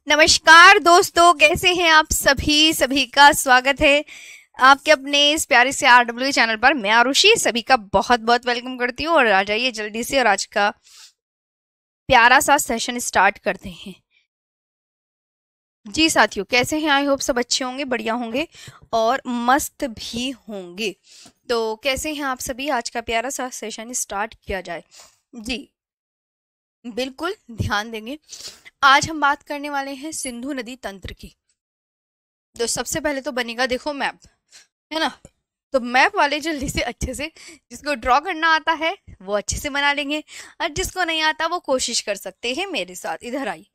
नमस्कार दोस्तों, कैसे हैं आप सभी। सभी का स्वागत है आपके अपने इस प्यारे से RW चैनल पर। मैं आरुषि सभी का बहुत बहुत वेलकम करती हूँ और आ जाइए जल्दी से और आज का प्यारा सा सेशन स्टार्ट करते हैं। जी साथियों, कैसे हैं? आई होप सब अच्छे होंगे, बढ़िया होंगे और मस्त भी होंगे। तो कैसे हैं आप सभी? आज का प्यारा सा सेशन स्टार्ट किया जाए। जी बिल्कुल ध्यान देंगे। आज हम बात करने वाले हैं सिंधु नदी तंत्र की। तो सबसे पहले तो बनेगा देखो मैप, है ना। तो मैप वाले जल्दी से अच्छे से, जिसको ड्रॉ करना आता है वो अच्छे से बना लेंगे और जिसको नहीं आता वो कोशिश कर सकते हैं मेरे साथ। इधर आई,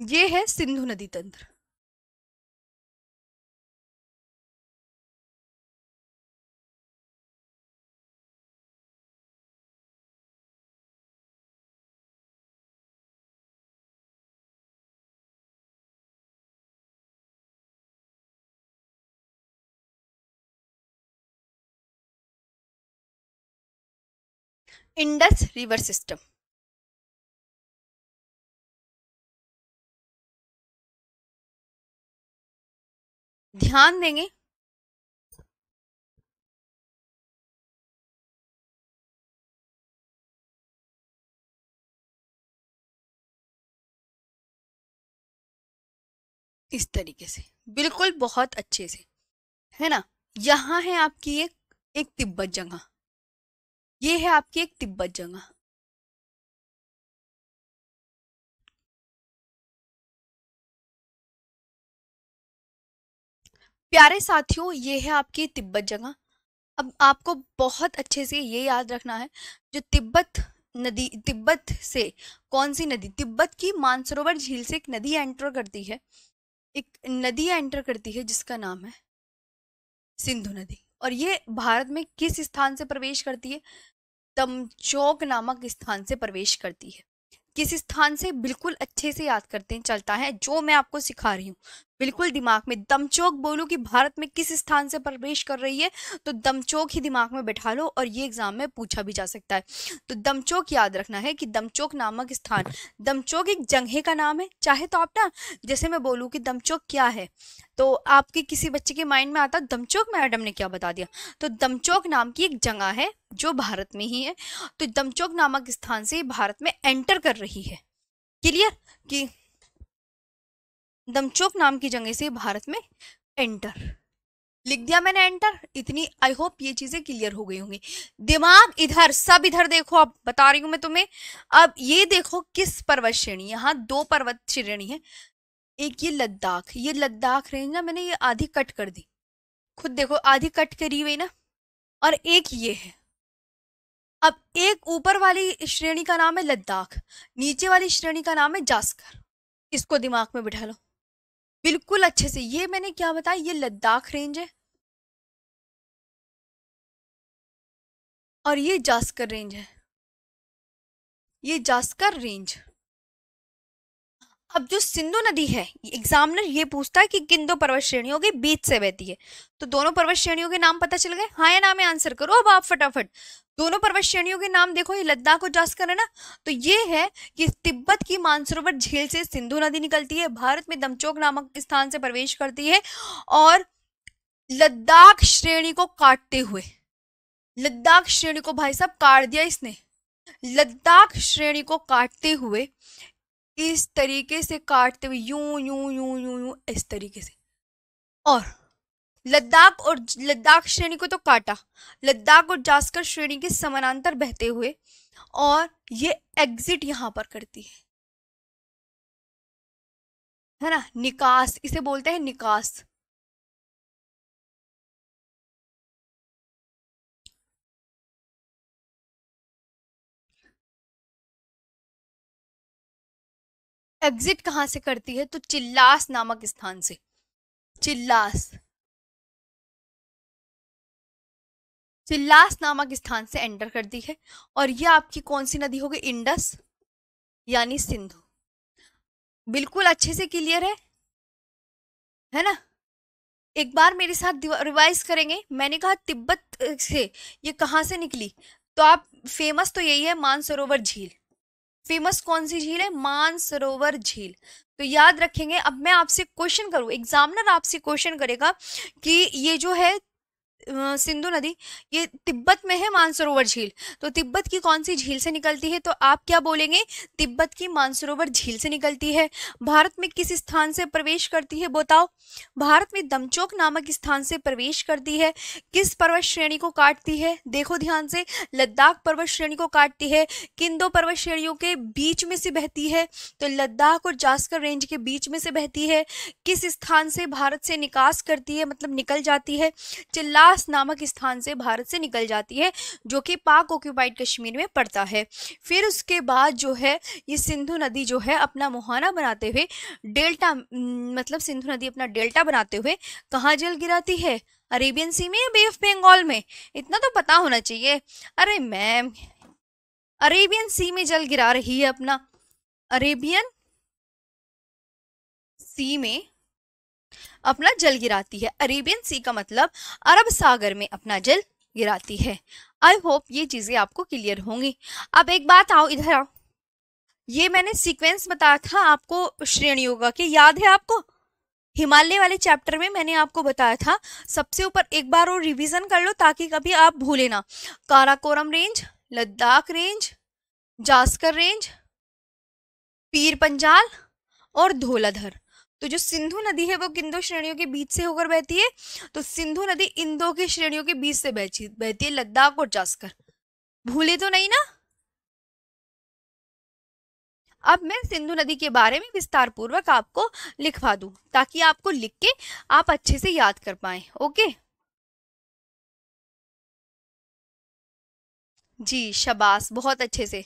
ये है सिंधु नदी तंत्र। Indus river system. ध्यान देंगे। इस तरीके से बिल्कुल बहुत अच्छे से, है ना। यहाँ है आपकी एक एक तिब्बत जगह, ये है आपकी एक तिब्बत जगह। प्यारे साथियों, ये है आपकी तिब्बत जगह। अब आपको बहुत अच्छे से ये याद रखना है, जो तिब्बत नदी, तिब्बत से कौन सी नदी, तिब्बत की मानसरोवर झील से एक नदी एंटर करती है। एक नदी एंटर करती है जिसका नाम है सिंधु नदी। और ये भारत में किस स्थान से प्रवेश करती है? तमचोक नामक स्थान से प्रवेश करती है। किस स्थान से? बिल्कुल अच्छे से याद करते हैं, चलता है जो मैं आपको सिखा रही हूँ। बिल्कुल दिमाग में दमचोक बोलो कि भारत में किस स्थान से प्रवेश कर रही है, तो दमचोक ही दिमाग में बैठा लो और ये एग्जाम में पूछा भी जा सकता है। तो दमचोक याद रखना है कि दमचोक नामक स्थान, दमचोक एक जगह का नाम है। चाहे तो आप ना, जैसे मैं बोलूँ कि दमचोक क्या है, तो आपके किसी बच्चे के माइंड में आता दमचोक मैडम ने क्या बता दिया। तो दमचोक नाम की एक जगह है जो भारत में ही है। तो दमचोक नामक स्थान से भारत में एंटर कर रही है। क्लियर कि दमचोक नाम की जगह से भारत में एंटर, लिख दिया मैंने एंटर। इतनी आई होप ये चीजें क्लियर हो गई होंगी। दिमाग इधर, सब इधर देखो, अब बता रही हूं मैं तुम्हें। अब ये देखो किस पर्वत श्रेणी, यहाँ दो पर्वत श्रेणी है। एक ये लद्दाख, ये लद्दाख रेंज ना, मैंने ये आधी कट कर दी, खुद देखो आधी कट करी हुई ना। और एक ये है। अब एक ऊपर वाली श्रेणी का नाम है लद्दाख, नीचे वाली श्रेणी का नाम है जास्कर। इसको दिमाग में बिठा लो बिल्कुल अच्छे से। ये मैंने क्या बताया, ये लद्दाख रेंज है और ये जास्कर रेंज है, ये जास्कर रेंज। अब जो सिंधु नदी है, एग्जामिनर ये पूछता है कि किन दो पर्वत श्रेणियों के बीच से बहती है। तो दोनों पर्वत श्रेणियों के नाम पता चल गए? हाँ या ना में आंसर करो अब आप फटाफट। दोनों पर्वत श्रेणियों के नाम देखो, ये लद्दाख और जास्कर है ना। तो ये है कि तिब्बत की मानसरोवर झील से सिंधु नदी निकलती है, भारत में दमचोक नामक स्थान से प्रवेश करती है और लद्दाख श्रेणी को काटते हुए, लद्दाख श्रेणी को भाई साहब काट दिया इसने। लद्दाख श्रेणी को काटते हुए, इस तरीके से काटते हुए, यूं यूं यूं यूं यूं इस तरीके से। और लद्दाख और लद्दाख श्रेणी को तो काटा, लद्दाख और जास्कर श्रेणी के समानांतर बहते हुए, और ये एग्जिट यहां पर करती है ना, निकास इसे बोलते हैं, निकास। एग्जिट कहां से करती है? तो चिल्लास नामक स्थान से, चिल्लास, चिल्लास नामक स्थान से एंटर करती है। और ये आपकी कौन सी नदी होगी? इंडस यानी सिंधु। बिल्कुल अच्छे से क्लियर है ना। एक बार मेरे साथ रिवाइज करेंगे। मैंने कहा तिब्बत से ये कहाँ से निकली, तो आप फेमस तो यही है मानसरोवर झील, फेमस कौन सी झील है? मानसरोवर झील। तो याद रखेंगे। अब मैं आपसे क्वेश्चन करूं, एग्जामिनर आपसे क्वेश्चन करेगा कि ये जो है सिंधु नदी, ये तिब्बत में है मानसरोवर झील, तो तिब्बत की कौन सी झील से निकलती है? तो आप क्या बोलेंगे? तिब्बत की मानसरोवर झील से निकलती है। भारत में किस स्थान से प्रवेश करती है बताओ? भारत में दमचोक नामक स्थान से प्रवेश करती है। किस पर्वत श्रेणी को काटती है? देखो ध्यान से, लद्दाख पर्वत श्रेणी को काटती है। किन दो पर्वत श्रेणियों के बीच में से बहती है? तो लद्दाख और जास्कर रेंज के बीच में से बहती है। किस स्थान से भारत से निकास करती है, मतलब निकल जाती है? चिल्लास नामक स्थान से भारत से निकल जाती है, जो कि पाक ऑक्यूपाइड कश्मीर में पड़ता है। फिर उसके बाद जो है ये सिंधु नदी जो है अपना मुहाना बनाते हुए डेल्टा, मतलब सिंधु नदी अपना डेल्टा बनाते हुए कहाँ जल गिराती है? अरेबियन सी में या बे ऑफ बंगाल में? इतना तो पता होना चाहिए। अरे मैम, अरेबियन सी में जल गिरा रही है अपना, अरेबियन सी में अपना जल गिराती है। अरेबियन सी का मतलब अरब सागर में अपना जल गिराती है। आई होप ये चीजें आपको क्लियर होंगी। अब एक बात, आओ इधर आओ। ये मैंने सीक्वेंस बताया था आपको श्रेणियों का, कि याद है आपको? हिमालय वाले चैप्टर में मैंने आपको बताया था। सबसे ऊपर एक बार और रिवीजन कर लो ताकि कभी आप भूले ना। Karakoram range, Ladakh range, Zanskar range, Pir Panjal और धौलाधर। तो जो सिंधु नदी है वो किन दो श्रेणियों के बीच से होकर बहती है? तो सिंधु नदी इन दो की श्रेणियों के बीच से बहती है, लद्दाख और जास्कर। भूले तो नहीं ना? अब मैं सिंधु नदी के बारे में विस्तार पूर्वक आपको लिखवा दूं ताकि आपको लिख के आप अच्छे से याद कर पाए। ओके जी, शाबाश, बहुत अच्छे से।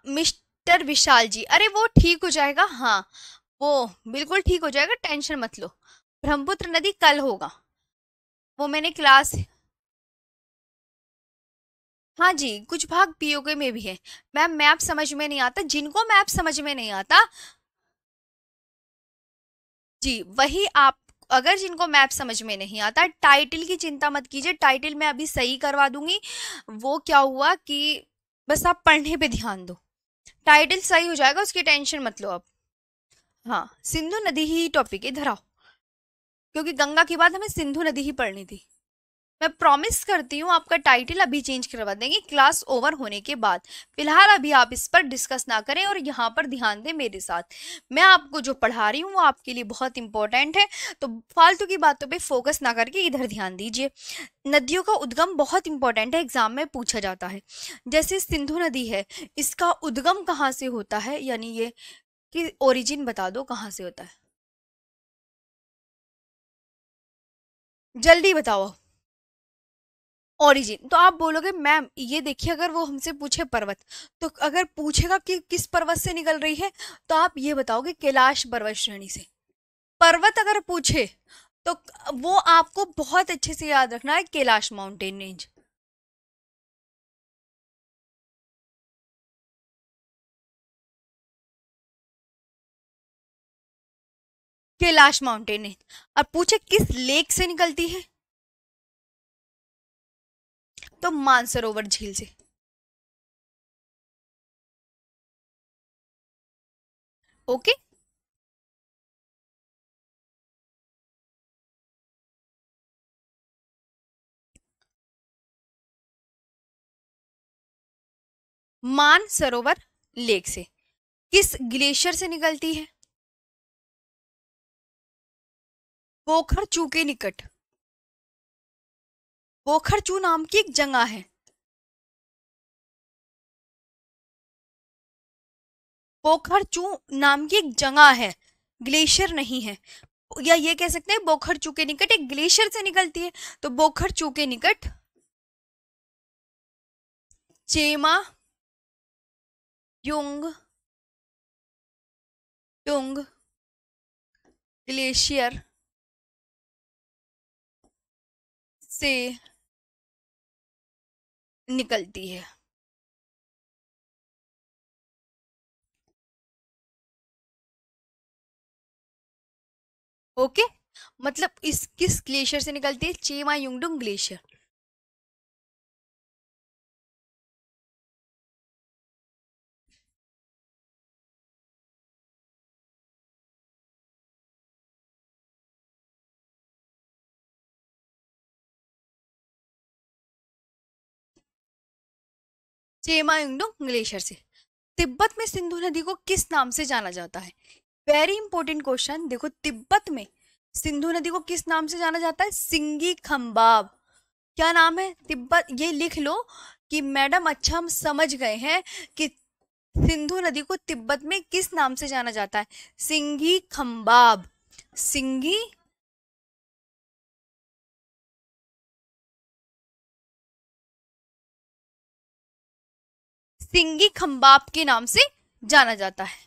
मिस्टर विशाल जी, अरे वो ठीक हो जाएगा, हाँ वो बिल्कुल ठीक हो जाएगा, टेंशन मत लो। ब्रह्मपुत्र नदी कल होगा, वो मैंने क्लास, हाँ जी, कुछ भाग पीओके में भी है। मैम मैप समझ में नहीं आता, जिनको मैप समझ में नहीं आता, जी वही आप, अगर जिनको मैप समझ में नहीं आता, टाइटल की चिंता मत कीजिए, टाइटल मैं अभी सही करवा दूंगी। वो क्या हुआ कि बस आप पढ़ने पे ध्यान दो, टाइटल सही हो जाएगा, उसकी टेंशन मत लो आप। हाँ, सिंधु नदी ही टॉपिक इधर आओ, क्योंकि गंगा के बाद हमें सिंधु नदी ही पढ़नी थी। मैं प्रॉमिस करती हूँ आपका टाइटल अभी चेंज करवा देंगे क्लास ओवर होने के बाद। फिलहाल अभी आप इस पर डिस्कस ना करें और यहाँ पर ध्यान दें मेरे साथ। मैं आपको जो पढ़ा रही हूँ वो आपके लिए बहुत इंपॉर्टेंट है, तो फालतू की बातों पे फोकस ना करके इधर ध्यान दीजिए। नदियों का उद्गम बहुत इंपॉर्टेंट है, एग्जाम में पूछा जाता है। जैसे सिंधु नदी है, इसका उद्गम कहाँ से होता है, यानी ये कि ओरिजिन बता दो कहाँ से होता है, जल्दी बताओ। ओरिजिन तो आप बोलोगे मैम ये देखिए, अगर वो हमसे पूछे पर्वत, तो अगर पूछेगा कि किस पर्वत से निकल रही है, तो आप ये बताओगे कैलाश पर्वत श्रेणी से। पर्वत अगर पूछे तो वो आपको बहुत अच्छे से याद रखना है, Kailash mountain range. Kailash mountain range. और पूछे किस लेक से निकलती है, तो मानसरोवर झील से। ओके, मानसरोवर लेक से। किस ग्लेशियर से निकलती है? पोखर चू के निकट, पोखर चू नाम की एक जगह है, पोखरचू नाम की एक जगह है, ग्लेशियर नहीं है। या ये कह सकते हैं बोखरचू के निकट एक ग्लेशियर से निकलती है, तो बोखरचू के निकट चेमा युंग टुंग ग्लेशियर से निकलती है। ओके, मतलब इस किस ग्लेशियर से निकलती है? चेमा युंगडुंग ग्लेशियर। चेमायुंगडोंग ग्लेशियर से। तिब्बत में सिंधु नदी को किस नाम से जाना जाता है? Very important question. देखो, तिब्बत में सिंधु नदी को किस नाम से जाना जाता है? सिंगी खंबाब। क्या नाम है? तिब्बत, ये लिख लो कि मैडम अच्छा हम समझ गए हैं कि सिंधु नदी को तिब्बत में किस नाम से जाना जाता है? सिंगी खंबाब। सिंगी सिंगी खंबाब के नाम से जाना जाता है।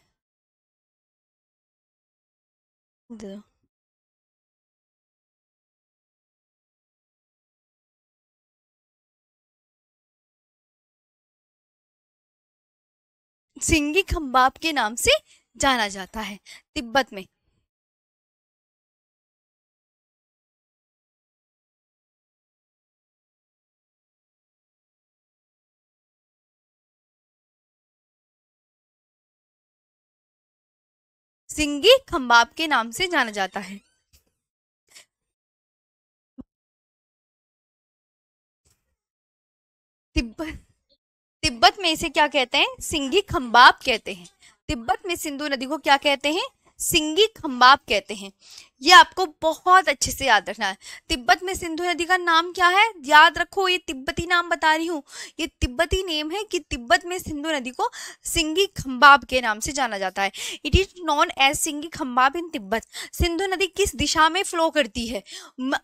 सिंगी खंबाब के नाम से जाना जाता है तिब्बत में। सिंगी खंबाब के नाम से जाना जाता है। तिब्बत तिब्बत में इसे क्या कहते हैं? सिंगी खंबाब कहते हैं। तिब्बत में सिंधु नदी को क्या कहते हैं? सिंगी खंबाब कहते हैं। ये आपको बहुत अच्छे से याद रखना है। तिब्बत में सिंधु नदी का नाम क्या है? याद रखो, ये तिब्बती नाम बता रही हूँ, ये तिब्बती नेम है कि तिब्बत में सिंधु नदी को सिंगी खंबाब के नाम से जाना जाता है। इट इज नॉन एज सिंगी खंबाब इन तिब्बत। सिंधु नदी किस दिशा में फ्लो करती है?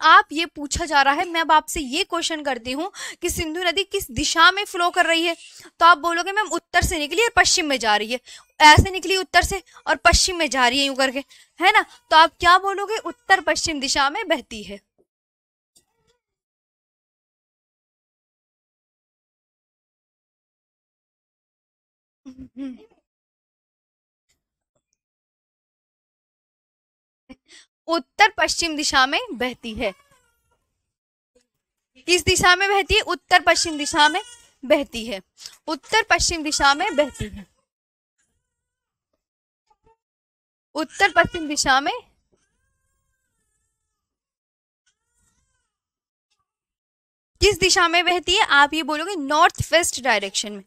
आप ये पूछा जा रहा है, मैं अब आपसे ये क्वेश्चन करती हूँ कि सिंधु नदी किस दिशा में फ्लो कर रही है, तो आप बोलोगे मैम उत्तर से निकली और पश्चिम में जा रही है। ऐसे निकली उत्तर से और पश्चिम में जा रही है, यूं करके, है ना? तो आप क्या बोलोगे? उत्तर पश्चिम दिशा में बहती है। उत्तर पश्चिम दिशा में बहती है। किस दिशा में बहती है? उत्तर पश्चिम दिशा में बहती है। उत्तर पश्चिम दिशा में बहती है। उत्तर पश्चिम दिशा में किस दिशा में बहती है? आप ये बोलोगे नॉर्थ वेस्ट डायरेक्शन में।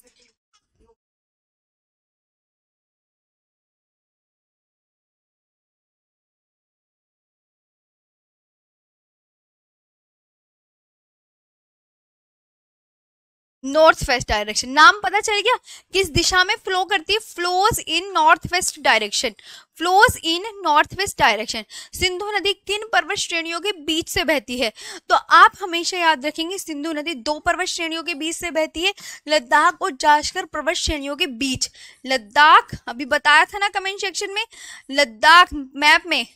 नॉर्थ वेस्ट डायरेक्शन, नाम पता चल गया किस दिशा में फ्लो करती है? Flows in north west direction. Flows in north west direction. Sindhu नदी किन पर्वत श्रेणियों के बीच से बहती है? तो आप हमेशा याद रखेंगे सिंधु नदी दो पर्वत श्रेणियों के बीच से बहती है, लद्दाख और जाश्कर पर्वत श्रेणियों के बीच। लद्दाख अभी बताया था ना कमेंट सेक्शन में, लद्दाख मैप में,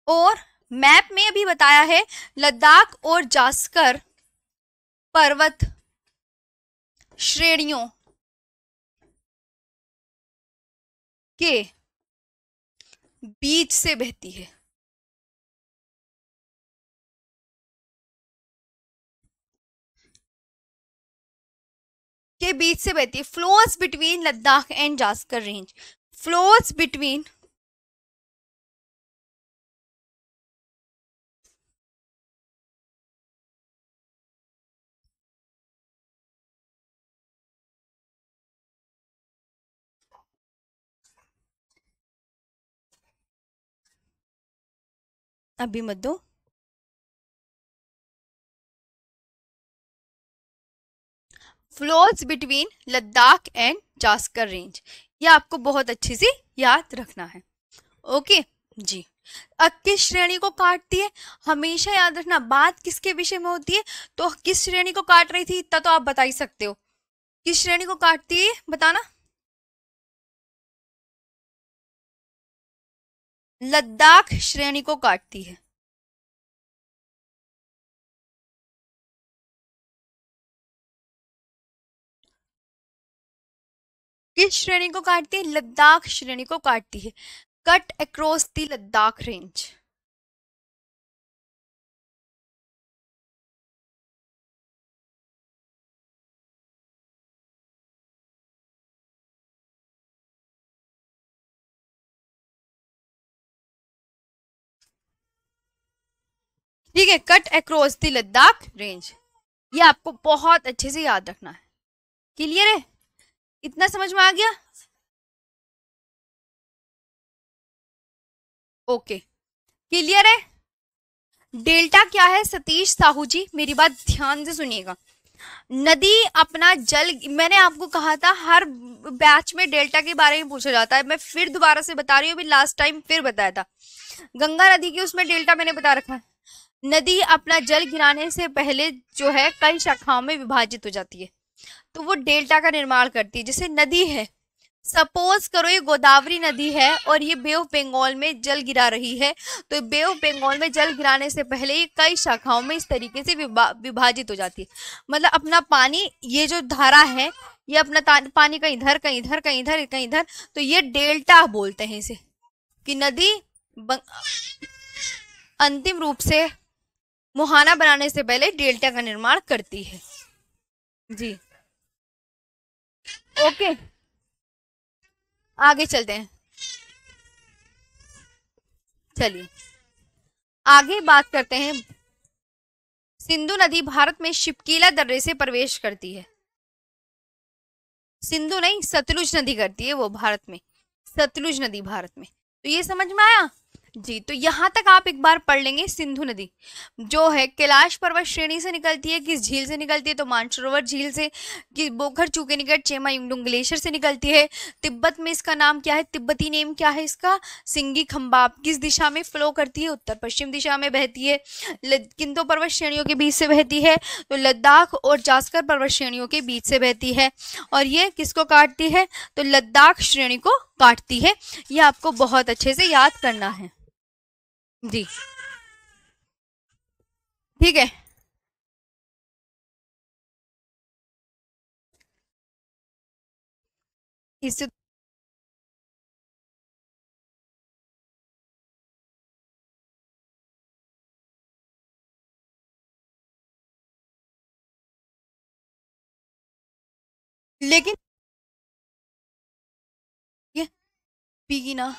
और मैप में अभी बताया है लद्दाख और जास्कर पर्वत श्रेणियों के बीच से बहती है। के बीच से बहती है। Flows between Ladakh and Zanskar range. Flows between अभी मत दो। Flows between Ladakh and Zanskar range, ये आपको बहुत अच्छे से याद रखना है। ओके जी। अब किस श्रेणी को काटती है? हमेशा याद रखना, बात किसके विषय में होती है, तो किस श्रेणी को काट रही थी इतना तो आप बता ही सकते हो। किस श्रेणी को काटती है बताना? लद्दाख श्रेणी को काटती है। किस श्रेणी को काटती है? लद्दाख श्रेणी को काटती है। Cut across the Ladakh range. ठीक है, cut across the Ladakh range, ये आपको बहुत अच्छे से याद रखना है। क्लियर है? इतना समझ में आ गया? ओके, क्लियर है। डेल्टा क्या है सतीश साहू जी, मेरी बात ध्यान से सुनिएगा। नदी अपना जल, मैंने आपको कहा था हर बैच में डेल्टा के बारे में पूछा जाता है, मैं फिर दोबारा से बता रही हूँ, अभी लास्ट टाइम फिर बताया था। गंगा नदी की उसमें डेल्टा मैंने बता रखा है। नदी अपना जल गिराने से पहले जो है कई शाखाओं में विभाजित हो जाती है, तो वो डेल्टा का निर्माण करती है। जैसे नदी है, सपोज करो ये गोदावरी नदी है और ये बे ऑफ बंगाल में जल गिरा रही है, तो बे ऑफ बंगाल में जल गिराने से पहले ये कई शाखाओं में इस तरीके से विभाजित हो जाती है। मतलब अपना पानी, ये जो धारा है, ये अपना पानी कहीं इधर कहीं इधर कहीं इधर कहीं इधर, तो ये डेल्टा बोलते हैं इसे, कि नदी अंतिम रूप से मुहाना बनाने से पहले डेल्टा का निर्माण करती है जी। ओके, आगे चलते हैं। चलिए आगे बात करते हैं। सिंधु नदी भारत में शिपकीला दर्रे से प्रवेश करती है। सिंधु नहीं, सतलुज नदी करती है वो भारत में, सतलुज नदी भारत में। तो ये समझ में आया जी। तो यहां तक आप एक बार पढ़ लेंगे। सिंधु नदी जो है कैलाश पर्वत श्रेणी से निकलती है, किस झील से निकलती है, तो मानसरोवर झील से, कि बोखर चू के निकट चेमा युंगडुंग ग्लेशियर से निकलती है। तिब्बत में इसका नाम क्या है, तिब्बती नेम क्या है इसका, सिंगी खंबाब। किस दिशा में फ्लो करती है, उत्तर पश्चिम दिशा में बहती है। किन दो पर्वत श्रेणियों के बीच से बहती है, तो लद्दाख और जास्कर पर्वत श्रेणियों के बीच से बहती है। और ये किसको काटती है, तो लद्दाख श्रेणी को काटती है। ये आपको बहुत अच्छे से याद करना है जी, ठीक है। इससे लेकिन ये पीगी ना,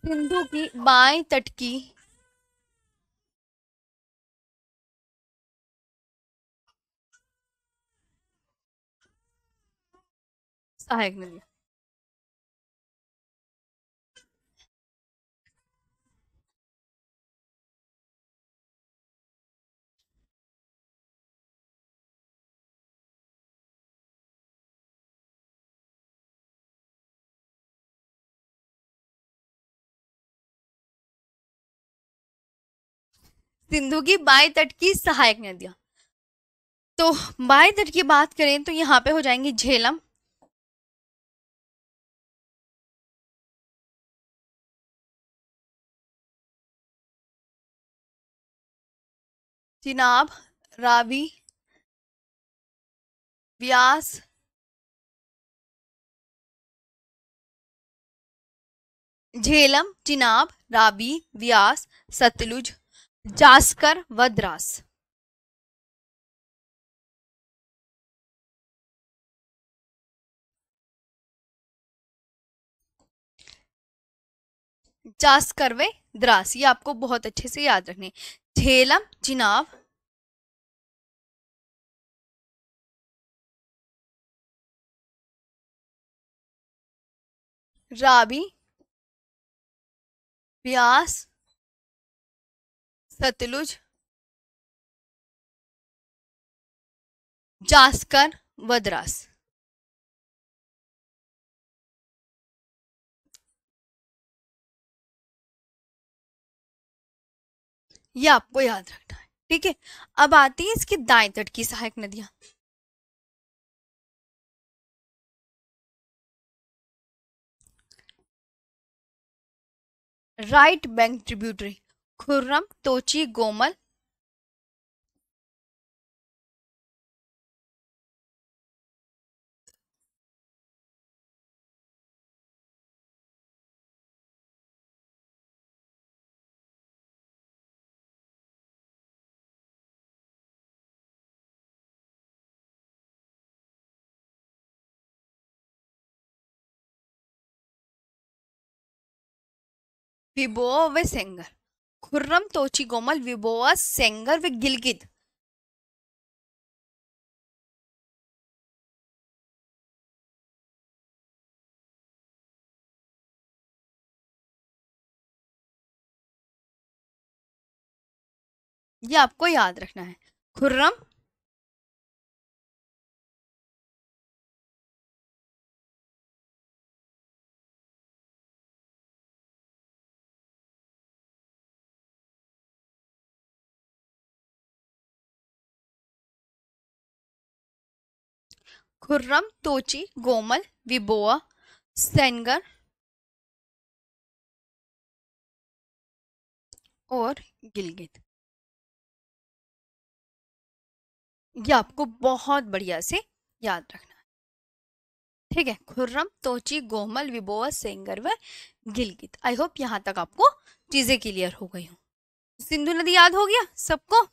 सिंधु की बाएं तट की सहायक नदी। सिंधु की बाएं तट की सहायक नदियां, तो बाएं तट की बात करें तो यहाँ पे हो जाएंगी झेलम, चिनाब, रावी, व्यास, झेलम, चिनाब, रावी, व्यास, सतलुज, जास्कर व द्रास। जास्कर व द्रास, ये आपको बहुत अच्छे से याद रखने। झेलम, चिनाब, रावी, व्यास, सतलुज, जास्कर व द्रास। ये आपको याद रखना है, ठीक है। अब आती है इसकी दाएं तट की सहायक नदियां। Right bank tributary, Kurram, Tochi, Gomal, Viboa व सेंगर। खुर्रम, तोची, कोमल, विबोआ, सेंगर व गिलगित। ये आपको याद रखना है। खुर्रम, खुर्रम, तोची, गोमल, विबोआ, सेंगर और गिलगित। ये आपको बहुत बढ़िया से याद रखना है। ठीक है, खुर्रम, तोची, गोमल, विबोआ, सेंगर व गिलगित। आई होप यहाँ तक आपको चीजें क्लियर हो गई हो। सिंधु नदी याद हो गया सबको?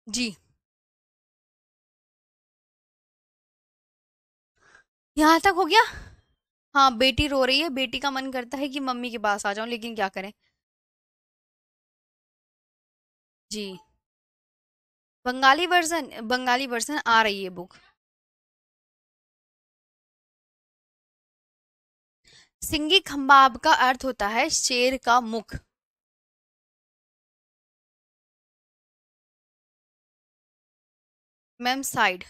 जी, यहाँ तक हो गया। हाँ, बेटी रो रही है, बेटी का मन करता है कि मम्मी के पास आ जाऊं, लेकिन क्या करें। जी, बंगाली वर्जन आ रही है बुक। सिंगी खंबाब का अर्थ होता है शेर का मुख। Ma'am side.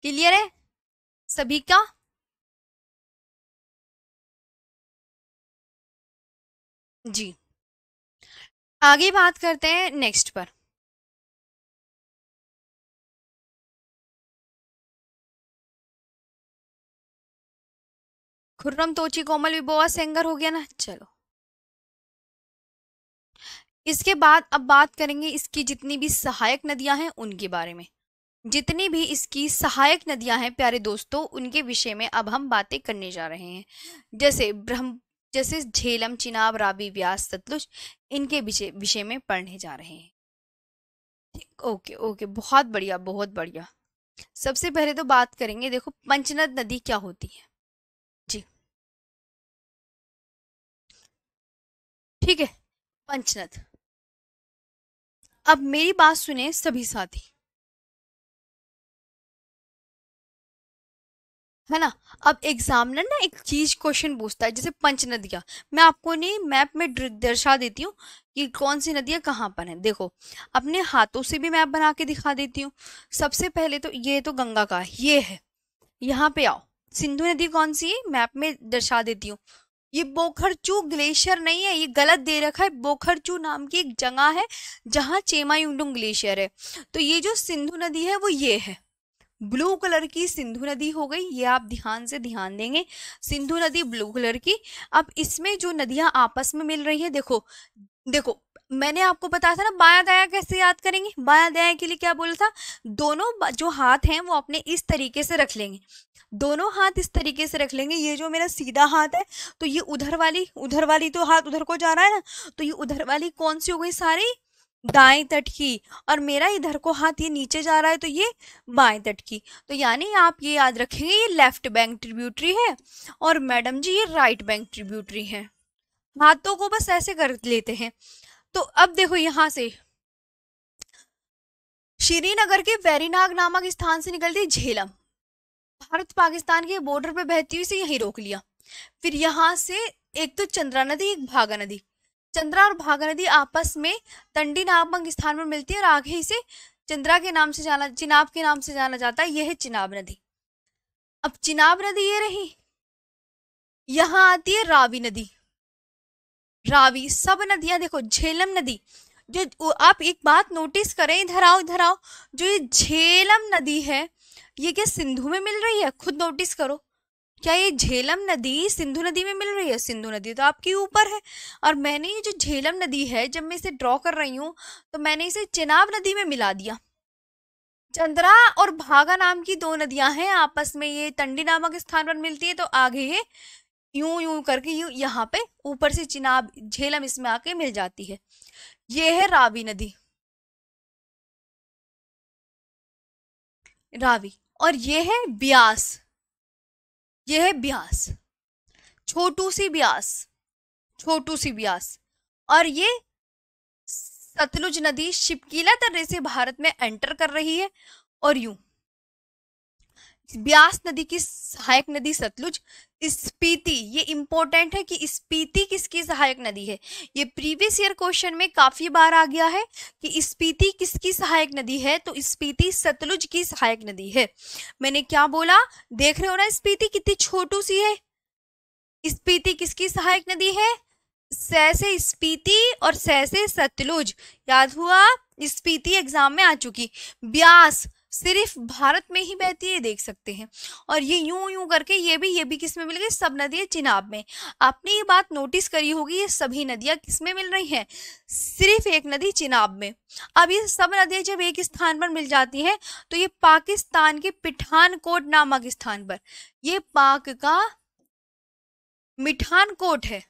क्लियर है सभी का? जी, आगे बात करते हैं नेक्स्ट पर। खुर्रम, तोची, कोमल, विबोआ, सेंगर हो गया ना। चलो, इसके बाद अब बात करेंगे इसकी जितनी भी सहायक नदियां हैं उनके बारे में। जितनी भी इसकी सहायक नदियां हैं प्यारे दोस्तों, उनके विषय में अब हम बातें करने जा रहे हैं। जैसे ब्रह्म जैसे झेलम, चिनाब, रावी, व्यास, सतलुज, इनके विषय विषय में पढ़ने जा रहे हैं। ओके ओके, बहुत बढ़िया बहुत बढ़िया। सबसे पहले तो बात करेंगे, देखो पंचनद नदी क्या होती है। जी, ठीक है। पंचनद, अब मेरी बात सुने सभी साथी, है ना। अब एग्जामिनर ना एक चीज क्वेश्चन पूछता है, जैसे पंच नदियां, मैं आपको नहीं मैप में दर्शा देती हूँ कि कौन सी नदियां कहाँ पर हैं। देखो, अपने हाथों से भी मैप बना के दिखा देती हूँ। सबसे पहले तो ये तो गंगा का ये है, यहाँ पे आओ। सिंधु नदी कौन सी है, मैप में दर्शा देती हूँ। ये बोखरचू ग्लेशियर नहीं है, ये गलत दे रखा है। बोखरचू नाम की एक जगह है जहाँ चेमायुंडुंग ग्लेशियर है। तो ये जो सिंधु नदी है वो ये है, ब्लू कलर की सिंधु नदी हो गई। ये आप ध्यान से ध्यान देंगे, सिंधु नदी ब्लू कलर की। अब इसमें जो नदियां आपस में मिल रही है, देखो देखो, मैंने आपको बताया था ना बायां दायां कैसे याद करेंगे। बायां दायां के लिए क्या बोला था, दोनों जो हाथ हैं वो अपने इस तरीके से रख लेंगे। दोनों हाथ इस तरीके से रख लेंगे। ये जो मेरा सीधा हाथ है, तो ये उधर वाली तो हाथ उधर को जा रहा है ना, तो ये उधर वाली कौन सी हो गई, सारी दाएं तट की। और मेरा इधर को हाथ ये नीचे जा रहा है, तो ये बाएं तट की। तो यानी आप ये याद रखेंगे, ये लेफ्ट बैंक ट्रिब्यूटरी है और मैडम जी ये राइट बैंक ट्रिब्यूटरी है। हाथों को बस ऐसे कर लेते हैं। तो अब देखो, यहां से श्रीनगर के वेरीनाग नामक स्थान से निकलती झेलम, भारत पाकिस्तान के बॉर्डर पे बहती हुई से यहीं रोक लिया। फिर यहाँ से एक तो चंद्रा नदी, एक भागा नदी। चंद्रा और भागा नदी आपस में तंडी नामक स्थान पर मिलती है और आगे इसे चंद्रा के नाम से जाना, चिनाब के नाम से जाना जाता है। यह है चिनाब नदी। अब चिनाब नदी ये रही, यहाँ आती है रावी नदी। रावी, सब नदियां देखो, झेलम नदी, जो आप एक बात नोटिस करें, इधर आओ इधर आओ, जो ये झेलम नदी है ये क्या सिंधु में मिल रही है, खुद नोटिस करो। क्या ये झेलम नदी सिंधु नदी में मिल रही है? सिंधु नदी तो आपके ऊपर है। और मैंने ये जो झेलम नदी है, जब मैं इसे ड्रॉ कर रही हूँ तो मैंने इसे चिनाब नदी में मिला दिया। चंद्रा और भागा नाम की दो नदियां हैं आपस में, ये टंडी नामक स्थान पर मिलती है, तो आगे ये यूं यूं करके यूं यहाँ पे ऊपर से चिनाब झेलम इसमें आके मिल जाती है। ये है रावी नदी, रावी। और ये है ब्यास, ये है ब्यास, छोटू सी ब्यास, छोटू सी ब्यास। और ये सतलुज नदी शिपकीला दर्रे से भारत में एंटर कर रही है। और यूं ब्यास नदी की सहायक नदी सतलुज। स्पीति, ये इंपॉर्टेंट है कि स्पीति किसकी सहायक नदी है। ये प्रीवियस ईयर क्वेश्चन में काफी बार आ गया है कि स्पीति किसकी सहायक नदी है, तो स्पीति सतलुज की सहायक नदी है। मैंने क्या बोला, देख रहे हो ना स्पीति कितनी छोटू सी है। स्पीति किसकी सहायक नदी है, सै से स्पीति और सै से सतलुज। याद हुआ, स्पीति एग्जाम में आ चुकी। ब्यास सिर्फ भारत में ही बहती है, देख सकते हैं। और ये यूं यूं करके ये भी किस में मिल गई, सब नदियां चिनाब में। आपने ये बात नोटिस करी होगी, ये सभी नदियां किस में मिल रही हैं, सिर्फ एक नदी चिनाब में। अब ये सब नदियां जब एक स्थान पर मिल जाती हैं, तो ये पाकिस्तान के पठानकोट नामक स्थान पर, ये पाक का मिठानकोट है,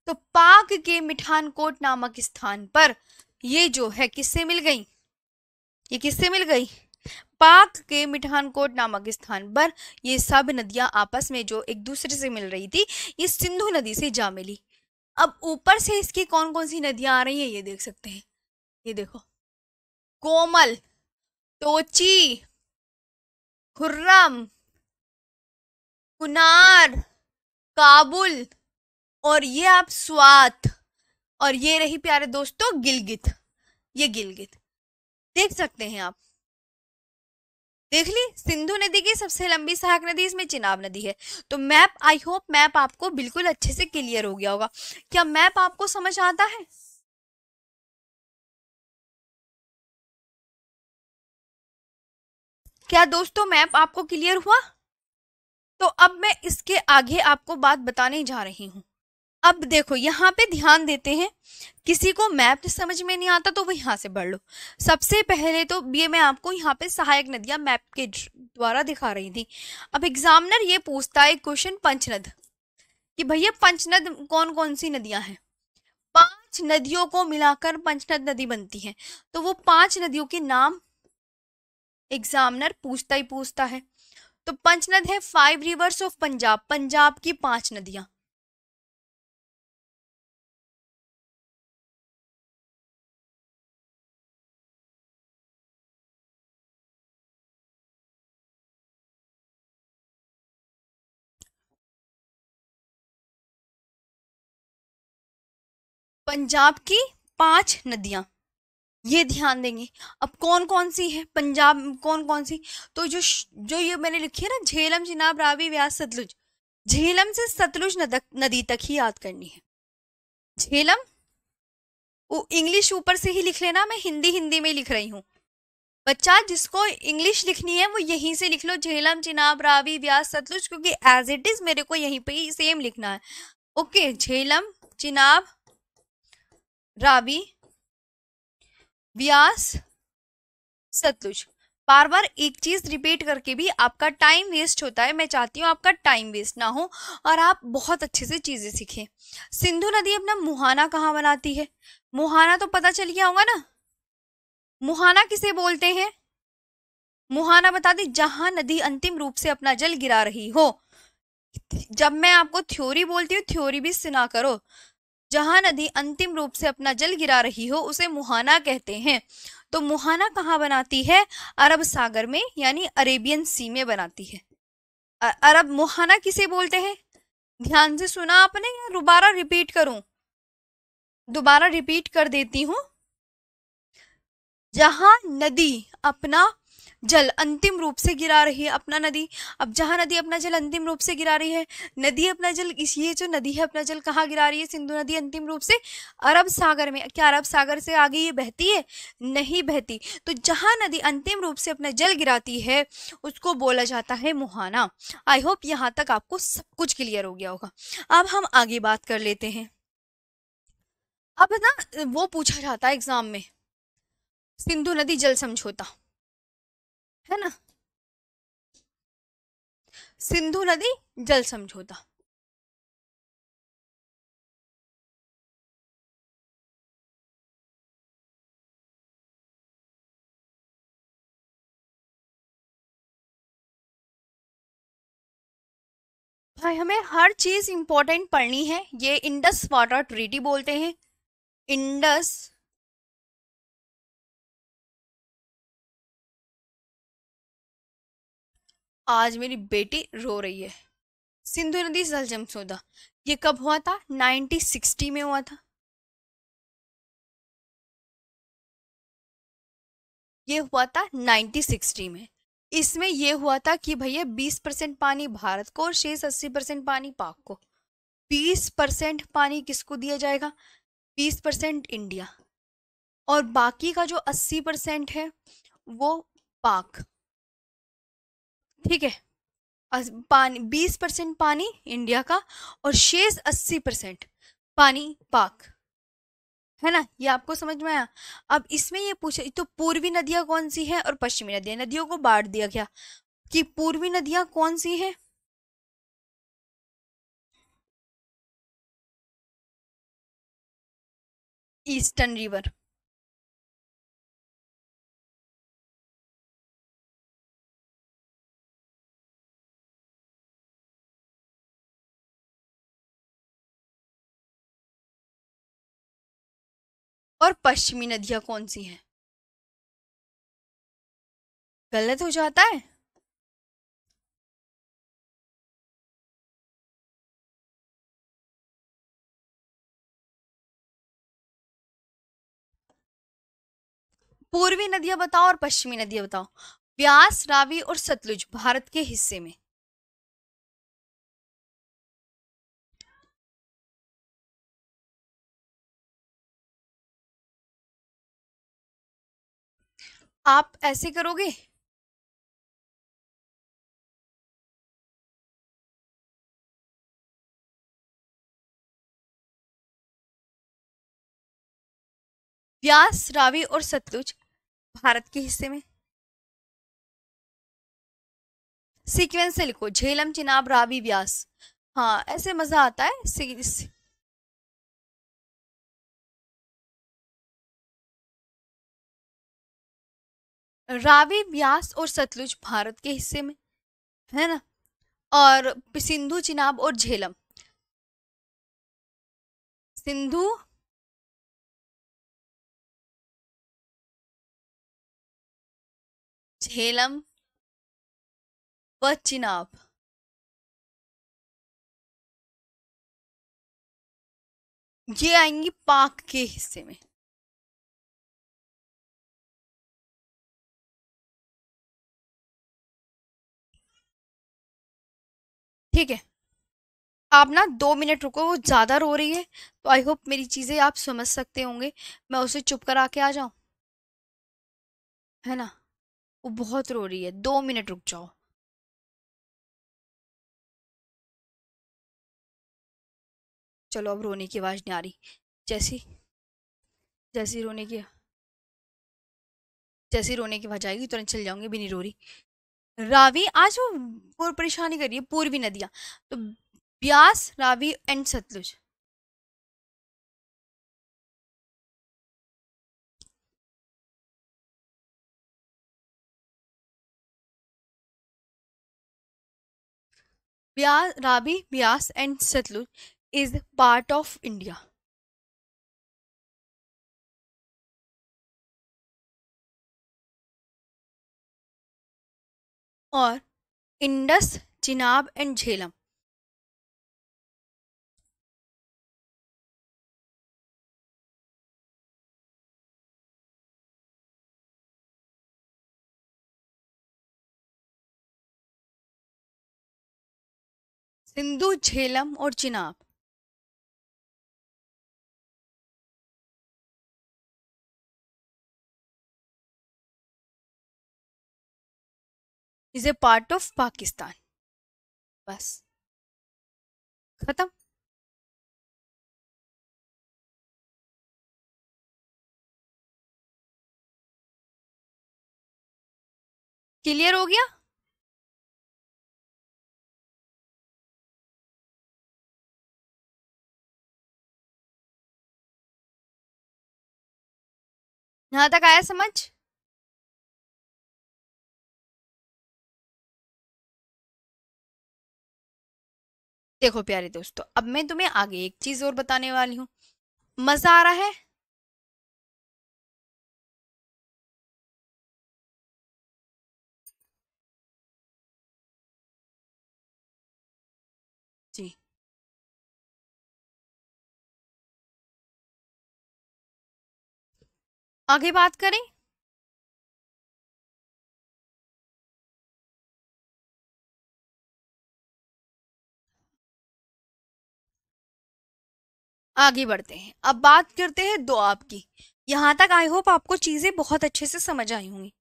तो पाक के मिठानकोट नामक स्थान पर ये जो है किससे मिल गई, ये किससे मिल गई, पाक के मिठानकोट नामक स्थान पर ये सब नदियां आपस में जो एक दूसरे से मिल रही थी, ये सिंधु नदी से जा मिली। अब ऊपर से इसकी कौन कौन सी नदियां आ रही हैं ये देख सकते हैं। ये देखो, कोमल, टोची, खुर्रम, कुनार, काबुल, और ये आप स्वात, और ये रही प्यारे दोस्तों गिलगित। ये गिलगित देख सकते हैं आप, देख ली। सिंधु नदी की सबसे लंबी सहायक नदी इसमें चिनाब नदी है। तो मैप, आई होप मैप आपको बिल्कुल अच्छे से क्लियर हो गया होगा। क्या मैप आपको समझ आता है? क्या दोस्तों मैप आपको क्लियर हुआ? तो अब मैं इसके आगे आपको बात बताने जा रही हूँ। अब देखो यहाँ पे ध्यान देते हैं, किसी को मैप समझ में नहीं आता तो वो यहाँ से पढ़ लो। सबसे पहले तो ये मैं आपको यहाँ पे सहायक नदियां मैप के द्वारा दिखा रही थी। अब एग्जामिनर ये पूछता है क्वेश्चन पंचनद, कि भैया पंचनद कौन कौन सी नदियां हैं। 5 नदियों को मिलाकर पंचनद नदी बनती है, तो वो 5 नदियों के नाम एग्जामिनर पूछता ही पूछता है। तो पंचनद है 5 रिवर्स ऑफ पंजाब, पंजाब की 5 नदियां। पंजाब की 5 नदियां, ये ध्यान देंगे। अब कौन कौन सी है पंजाब, कौन कौन सी, तो जो ये मैंने लिखी है ना, झेलम, चिनाब, रावी, व्यास, सतलुज। झेलम से सतलुज नदी तक ही याद करनी है। झेलम, वो इंग्लिश ऊपर से ही लिख लेना, मैं हिंदी हिंदी में लिख रही हूँ। बच्चा जिसको इंग्लिश लिखनी है वो यहीं से लिख लो, झेलम, चिनाब, रावी, व्यास, सतलुज, क्योंकि एज इट इज मेरे को यहीं पे ही सेम लिखना है। ओके, झेलम, चिनाब, रावी, व्यास, सतलुज। बार बार एक चीज रिपीट करके भी आपका टाइम वेस्ट होता है। मैं चाहती हूँ आपका टाइम वेस्ट ना हो और आप बहुत अच्छे से चीजें सीखें। सिंधु नदी अपना मुहाना कहाँ बनाती है, मुहाना तो पता चल गया होगा ना। मुहाना किसे बोलते हैं, मुहाना बता दी, जहां नदी अंतिम रूप से अपना जल गिरा रही हो। जब मैं आपको थ्योरी बोलती हूँ, थ्योरी भी सुना करो। जहां नदी अंतिम रूप से अपना जल गिरा रही हो उसे मुहाना कहते हैं। तो मुहाना कहाँ बनाती है, अरब सागर में, यानी अरेबियन सी में बनाती है। अरब, मुहाना किसे बोलते हैं, ध्यान से सुना आपने या दोबारा रिपीट करूं, दोबारा रिपीट कर देती हूं। जहां नदी अपना जल अंतिम रूप से गिरा रही है, अपना नदी, अब जहां नदी अपना जल अंतिम रूप से गिरा रही है, नदी अपना जल, ये जो नदी है अपना जल कहाँ गिरा रही है, सिंधु नदी अंतिम रूप से अरब सागर में। क्या अरब सागर से आगे ये बहती है, नहीं बहती। तो जहां नदी अंतिम रूप से अपना जल गिराती है उसको बोला जाता है मुहाना। आई होप यहाँ तक आपको सब कुछ क्लियर हो गया होगा। अब हम आगे बात कर लेते हैं। अब ना वो पूछा जाता है एग्जाम में, सिंधु नदी जल समझौता, है ना। सिंधु नदी जल समझौता। भाई हमें हर चीज इंपॉर्टेंट पढ़नी है। ये इंडस वाटर ट्रीटी बोलते हैं। इंडस। आज मेरी बेटी रो रही है। सिंधु नदी जल समझौता, ये कब हुआ था? 1960 में हुआ था। ये हुआ था 1960 में। इसमें ये हुआ था कि भैया 20% पानी भारत को और शेष 80% पानी पाक को। 20% पानी किसको दिया जाएगा? 20% इंडिया, और बाकी का जो 80% है वो पाक। ठीक है। पानी 20% पानी इंडिया का और शेष 80% पानी पाक, है ना। ये आपको समझ में आया? अब इसमें ये पूछे तो पूर्वी नदियां कौन सी है और पश्चिमी नदियां, नदियों को बांट दिया गया कि पूर्वी नदियां कौन सी हैं। Eastern river. और पश्चिमी नदियां कौन सी हैं? गलत हो जाता है। पूर्वी नदियां बताओ और पश्चिमी नदियां बताओ। व्यास, रावी और सतलुज भारत के हिस्से में। आप ऐसे करोगे? व्यास, रावी और सतलुज भारत के हिस्से में। सीक्वेंस से लिखो, झेलम, चिनाब, रावी, व्यास। हाँ, ऐसे मजा आता है। रावी, व्यास और सतलुज भारत के हिस्से में, है ना। और सिंधु, चिनाब और झेलम। सिंधु, झेलम व चिनाब ये आएंगी पाक के हिस्से में। ठीक है। आप ना 2 मिनट रुको, वो ज्यादा रो रही है, तो आई होप मेरी चीजें आप समझ सकते होंगे। मैं उसे चुप करा के आ जाऊं, है ना। वो बहुत रो रही है, 2 मिनट रुक जाओ। चलो, अब रोने की आवाज नहीं आ रही। जैसी जैसी रोने की जैसी रोने की आवाज आएगी तुरंत चल जाऊंगी, भी नहीं रो रही। रावी, आज वो परेशानी कर रही है। पूर्वी नदियां तो Beas, Ravi and Sutlej. Beas, Ravi, Beas and Sutlej is part of India. और इंडस, चिनाब एंड झेलम सिंधु, झेलम और Chenab is a part of Pakistan. बस, खत्म। क्लियर हो गया? यहाँ तक आया समझ? देखो प्यारे दोस्तों, अब मैं तुम्हें आगे एक चीज और बताने वाली हूँ। मजा आ रहा है? जी। आगे बात करें। आगे बढ़ते हैं, अब बात करते हैं दोआब की। यहाँ तक आई होप आपको चीजें बहुत अच्छे से समझ आई होंगी।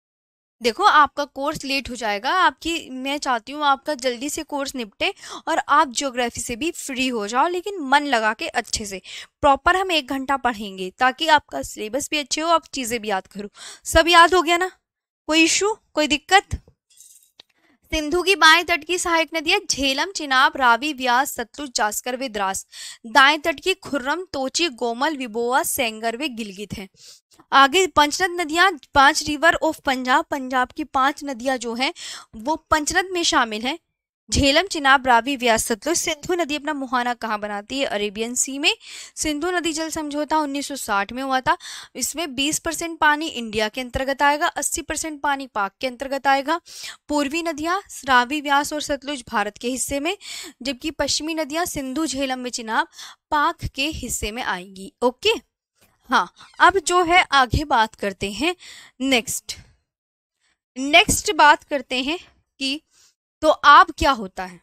देखो, आपका कोर्स लेट हो जाएगा, आपकी मैं चाहती हूँ आपका जल्दी से कोर्स निपटे और आप ज्योग्राफी से भी फ्री हो जाओ, लेकिन मन लगा के अच्छे से। प्रॉपर हम 1 घंटा पढ़ेंगे ताकि आपका सिलेबस भी अच्छे हो, आप चीजें भी याद करो। सब याद हो गया ना? कोई इशू, कोई दिक्कत? सिंधु की बाएं तट की सहायक नदियां झेलम, चिनाब, रावी, व्यास, सतलुज, जास्कर व द्रास। दाएं तट की खुर्रम, तोची, गोमल, विबोआ, सेंगर व गिलगित हैं। आगे पंचनद नदियां, 5 रिवर ऑफ पंजाब, पंजाब की 5 नदियां जो हैं वो पंचनद में शामिल हैं। झेलम, चिनाब, रावी, व्यास, सतलुज। सिंधु नदी अपना मुहाना कहाँ बनाती है? अरेबियन सी में। सिंधु नदी जल समझौता 1960 में हुआ था। इसमें 20% पानी इंडिया के अंतर्गत आएगा, 80% पानी पाक के अंतर्गत आएगा। पूर्वी नदियां रावी, व्यास और सतलुज भारत के हिस्से में, जबकि पश्चिमी नदियां सिंधु, झेलम व चिनाब पाक के हिस्से में आएंगी। ओके। हाँ, अब जो है आगे बात करते हैं। नेक्स्ट नेक्स्ट बात करते हैं कि तो आप क्या होता है।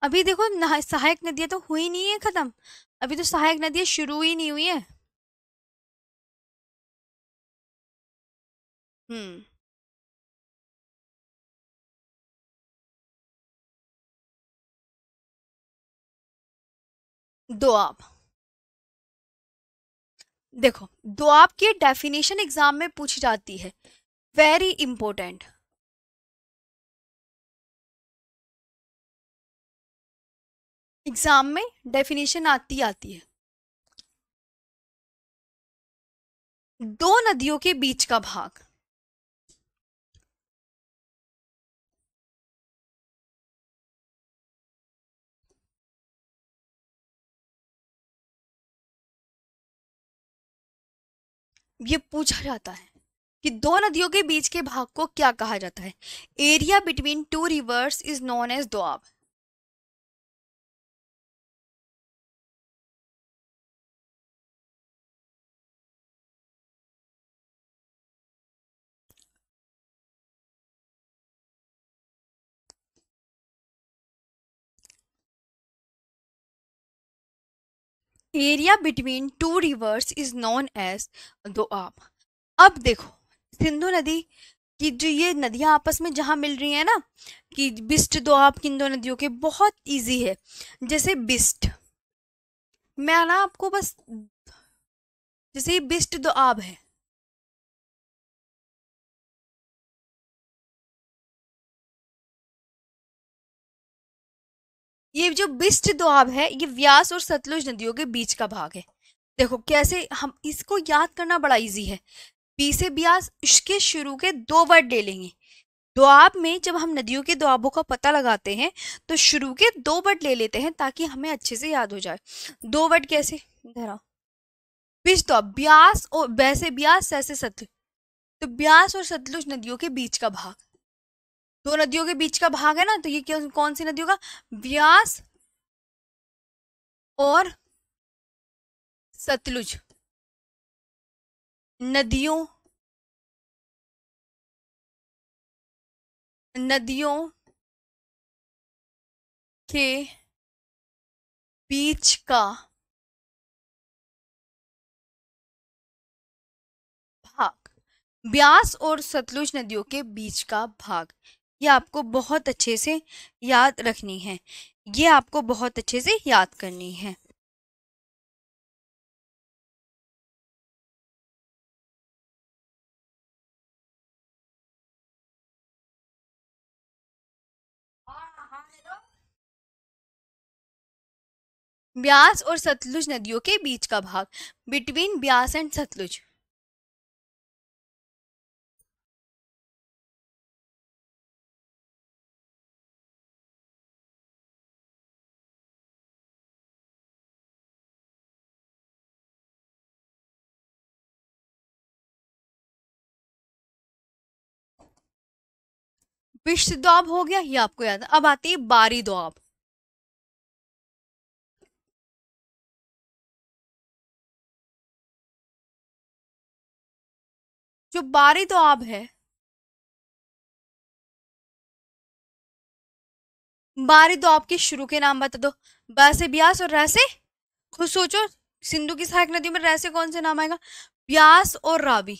अभी देखो, सहायक नदियां तो हुई नहीं है खत्म, अभी तो सहायक नदियां शुरू ही नहीं हुई है। हम्म। दोआब। देखो, दोआब की डेफिनेशन एग्जाम में पूछी जाती है, वेरी इंपॉर्टेंट। एग्जाम में डेफिनेशन आती है। दो नदियों के बीच का भाग। ये पूछा जाता है कि दो नदियों के बीच के भाग को क्या कहा जाता है? Area between two rivers is known as Doab. Area between two rivers is known as Doab. अब देखो, सिंधु नदी कि जो ये नदियां आपस में जहां मिल रही है ना, कि बिस्ट दोआब किन दो नदियों के, बहुत इजी है। जैसे बिस्ट, मैं ना आपको बस, जैसे ये बिस्ट दोआब है, ये जो बिस्ट दोआब है ये व्यास और सतलुज नदियों के बीच का भाग है। देखो कैसे हम इसको याद करना, बड़ा इजी है। बी से ब्यास, इसके शुरू के 2 वर्ड ले लेंगे। दोआब में जब हम नदियों के दोआबों का पता लगाते हैं तो शुरू के 2 वर्ड ले लेते हैं ताकि हमें अच्छे से याद हो जाए। 2 वर्ड कैसे? धरा, बीच तो ब्यास और वैसे ब्यास ऐसे सतलुज, तो ब्यास और सतलुज नदियों के बीच का भाग। दो नदियों के बीच का भाग है ना, तो ये कौन सी नदियों का? ब्यास और सतलुज नदियों, नदियों के बीच का भाग, ब्यास और सतलुज नदियों के बीच का भाग। ये आपको बहुत अच्छे से याद रखनी है, ये आपको बहुत अच्छे से याद करनी है। ब्यास और सतलुज नदियों के बीच का भाग, बिटवीन ब्यास एंड सतलुज। विश्व दोआब हो गया, ये आपको याद है। अब आती है बारी दोआब। जो बारी दोआब है, बारी दोआब के शुरू के नाम बता दो। ब से ब्यास और र से, खुद सोचो, सिंधु की सहायक नदियों में र से कौन से नाम आएगा? ब्यास और रावी।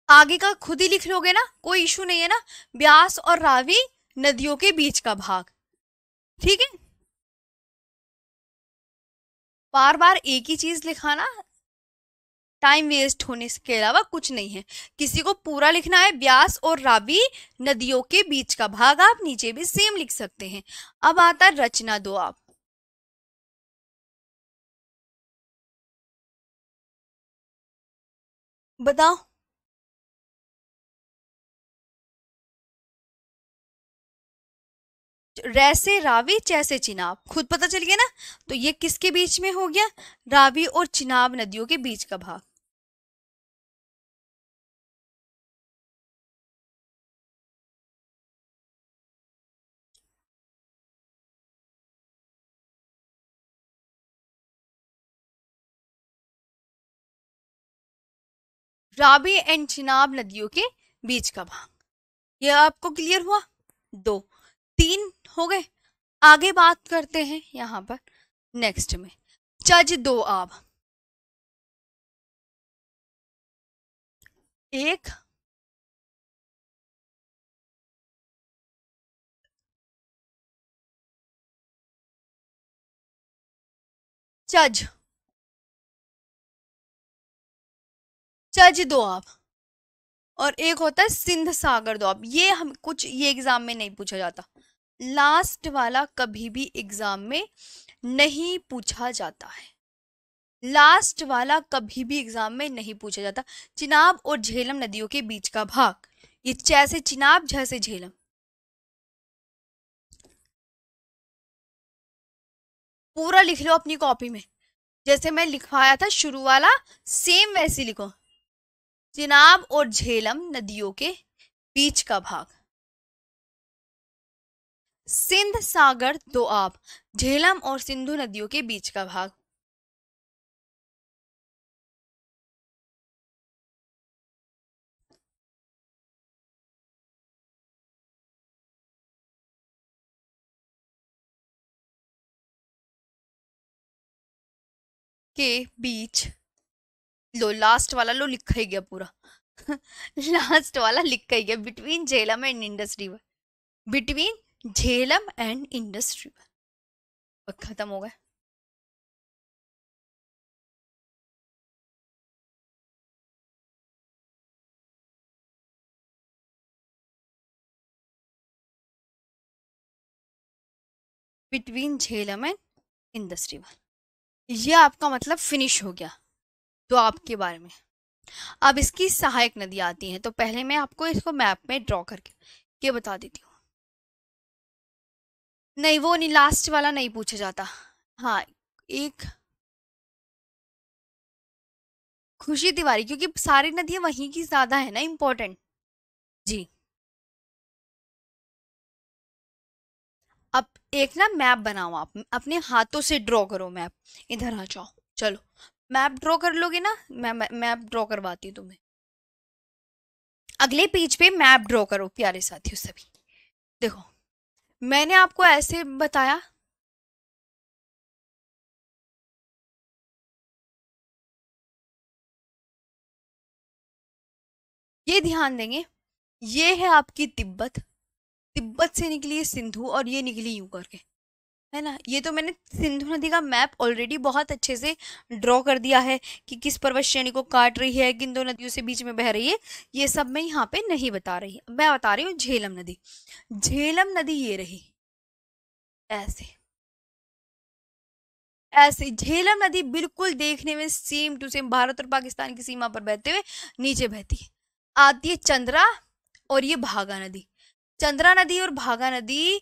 आगे का खुद ही लिख लोगे ना, कोई इशू नहीं है ना। ब्यास और रावी नदियों के बीच का भाग, ठीक है। बार बार एक ही चीज लिखाना टाइम वेस्ट होने के अलावा कुछ नहीं है। किसी को पूरा लिखना है, ब्यास और रावी नदियों के बीच का भाग, आप नीचे भी सेम लिख सकते हैं। अब आता है रचना दो आप। बताओ। रैसे रावी, चैसे चिनाब, खुद पता चल गया ना। तो ये किसके बीच में हो गया? रावी और चिनाब नदियों के बीच का भाग। रावी एंड चिनाब नदियों के बीच का भाग, ये आपको क्लियर हुआ? दो, तीन हो गए। आगे बात करते हैं यहां पर नेक्स्ट में। चज दो आब। एक, चज, चज दो आब। और एक होता है सिंध सागर दोआब। ये हम कुछ, ये एग्जाम में नहीं पूछा जाता। लास्ट वाला कभी भी एग्जाम में नहीं पूछा जाता है। लास्ट वाला कभी भी एग्जाम में नहीं पूछा जाता। चिनाब और झेलम नदियों के बीच का भाग, ये जैसे चिनाब जैसे झेलम। पूरा लिख लो अपनी कॉपी में, जैसे मैं लिखवाया था शुरू वाला, सेम वैसे लिखो। चिनाब और झेलम नदियों के बीच का भाग, सिंध सागर दोआब, झेलम और सिंधु नदियों के बीच का भाग। के बीच, लो लास्ट वाला लो लिखा ही गया पूरा। लास्ट वाला लिखा ही गया, between Jhelum and Indus river, between Jhelum and Indus river, खत्म हो गया। Between Jhelum and Indus river, ये आपका मतलब फिनिश हो गया तो आपके बारे में। अब इसकी सहायक नदी आती हैं, तो पहले मैं आपको इसको मैप में ड्रॉ करके ये बता देती हूँ। नहीं वो नहीं, लास्ट वाला नहीं पूछा जाता। हाँ, एक खुशी तिवारी, क्योंकि सारी नदियां वहीं की ज्यादा है ना इम्पोर्टेंट। जी। अब एक ना मैप बनाओ, आप अपने हाथों से ड्रॉ करो मैप। इधर आ जाओ, चलो मैप ड्रॉ कर लोगे ना, मैं मैप ड्रॉ करवाती हूँ तुम्हें। अगले पेज पे मैप ड्रॉ करो प्यारे साथियों सभी। देखो मैंने आपको ऐसे बताया, ये ध्यान देंगे, ये है आपकी तिब्बत, तिब्बत से निकली है सिंधु और ये निकली यूं करके, है ना। ये तो मैंने सिंधु नदी का मैप ऑलरेडी बहुत अच्छे से ड्रॉ कर दिया है कि किस पर्वत श्रेणी को काट रही है, किन दो नदियों से बीच में बह रही है। ये सब मैं यहाँ पे नहीं बता रही, मैं बता रही हूँ झेलम नदी। झेलम नदी ये रही, ऐसे ऐसे झेलम नदी बिल्कुल देखने में सेम टू सेम भारत और पाकिस्तान की सीमा पर बहते हुए नीचे बहती है। आती है चंद्रा और ये भागा नदी। चंद्रा नदी और भागा नदी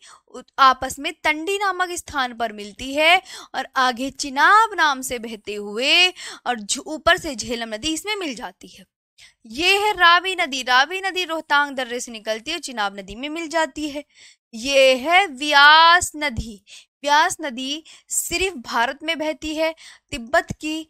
आपस में तंडी नामक स्थान पर मिलती है और आगे चिनाब नाम से बहते हुए और ऊपर से झेलम नदी इसमें मिल जाती है। ये है रावी नदी। रावी नदी रोहतांग दर्रे से निकलती है, चिनाब नदी में मिल जाती है। ये है व्यास नदी। व्यास नदी सिर्फ भारत में बहती है। तिब्बत की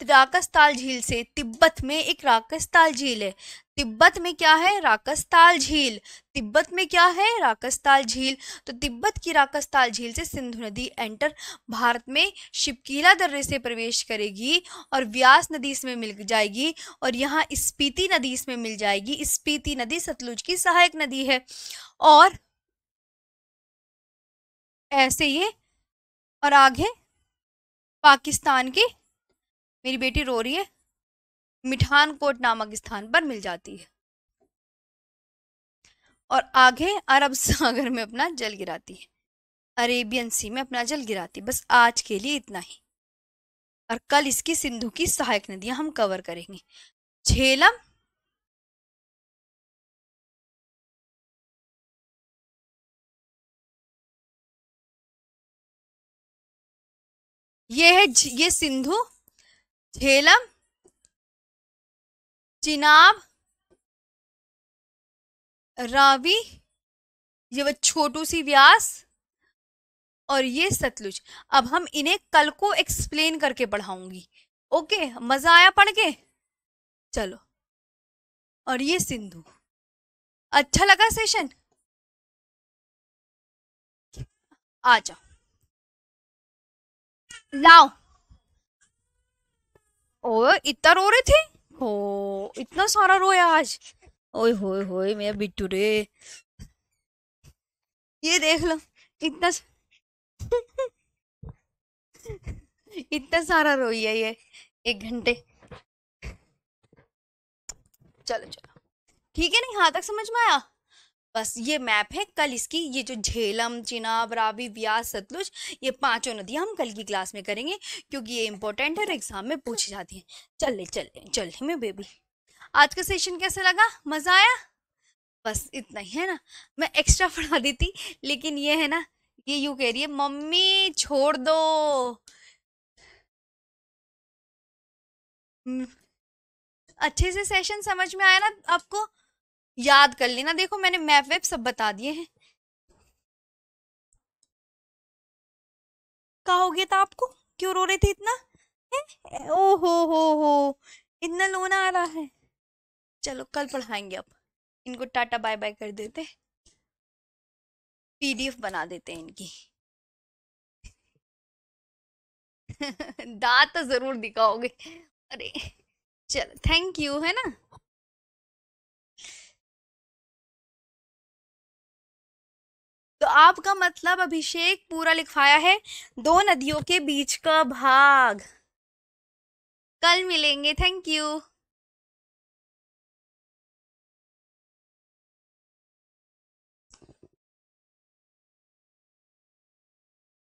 राकसताल झील से, तिब्बत में एक राकसताल झील है। तिब्बत में क्या है? राकसताल झील। तिब्बत में क्या है? राकसताल झील। तो तिब्बत की राकसताल झील से सिंधु नदी एंटर भारत में शिवकीला दर्रे से प्रवेश करेगी और व्यास नदी इसमें मिल जाएगी और यहाँ स्पीति नदी इसमें मिल जाएगी। स्पीति नदी सतलुज की सहायक नदी है। और ऐसे ये और आगे पाकिस्तान की, मेरी बेटी रो रही है, मिठानकोट नामक स्थान पर मिल जाती है और आगे अरब सागर में अपना जल गिराती है, अरेबियन सी में अपना जल गिराती है। बस आज के लिए इतना ही, और कल इसकी सिंधु की सहायक नदियां हम कवर करेंगे। झेलम, ये है ये सिंधु, झेलम, चिनाब, रावी, ये वो छोटू सी व्यास और ये सतलुज। अब हम इन्हें कल को एक्सप्लेन करके पढ़ाऊंगी। ओके, मजा आया पढ़ के? चलो, और ये सिंधु। अच्छा लगा सेशन? आ जाओ, लाओ। ओ, इतना रो रहे थे? हो, इतना सारा रोया आज? ओए होए होए मेरा बिट्टू रे, ये देख लो, इतना इतना सारा रोई है ये 1 घंटे। चलो चलो, ठीक है ना, यहाँ तक समझ में आया? बस ये मैप है कल इसकी, ये जो झेलम, चिनाब, रावी, व्यास, सतलुज, ये 5 नदियां हम कल की क्लास में करेंगे क्योंकि ये इंपॉर्टेंट है और एग्जाम में पूछी जाती है। चल ले मैं बेबी। आज का सेशन कैसा लगा? मजा आया? बस इतना ही है ना, मैं एक्स्ट्रा पढ़ा देती, लेकिन ये है ना, ये यूं कह रही है मम्मी छोड़ दो। अच्छे से सेशन समझ में आया ना आपको? याद कर लेना, देखो मैंने मैप वेप सब बता दिए हैं। क्या हो गया था आपको? क्यों रो रहे थे इतना? ओ हो, इतना रोना आ रहा है। चलो कल पढ़ाएंगे, अब इनको टाटा बाय बाय कर देते, पीडीएफ बना देते हैं इनकी। दांत तो जरूर दिखाओगे। अरे चलो, थैंक यू, है ना। तो आपका मतलब अभिषेक पूरा लिखवाया है, 2 नदियों के बीच का भाग। कल मिलेंगे, थैंक यू।